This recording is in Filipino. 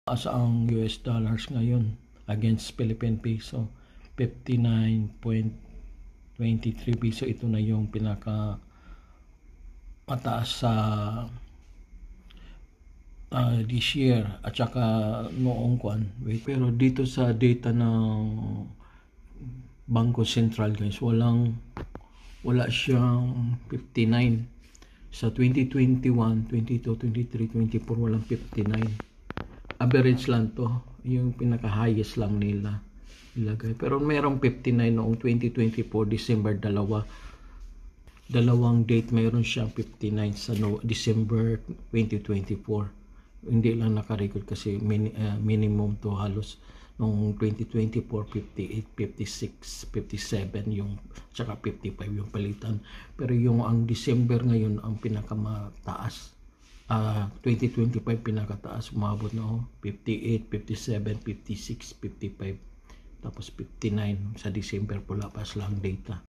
Ang US dollars ngayon against Philippine peso, 59.23 peso. Ito na yung pinaka mataas sa this year at saka noong pero dito sa data ng Bangko Sentral guys, wala siyang 59 sa 2021, 22, 23, 24 walang 59. Average lang to, yung pinaka highest lang nila ilagay, pero merong 59 noong 2024 December, dalawang date mayroon siyang 59 sa December 2024. Hindi lang nakarecord kasi minimum to halos noong 2024 58, 56, 57 yung tsaka 55 yung palitan, pero yung ang December ngayon ang pinakamataas. 2025 pinakataas, umabot na 58, 57, 56, 55, tapos 59 sa December, wala pa silang data.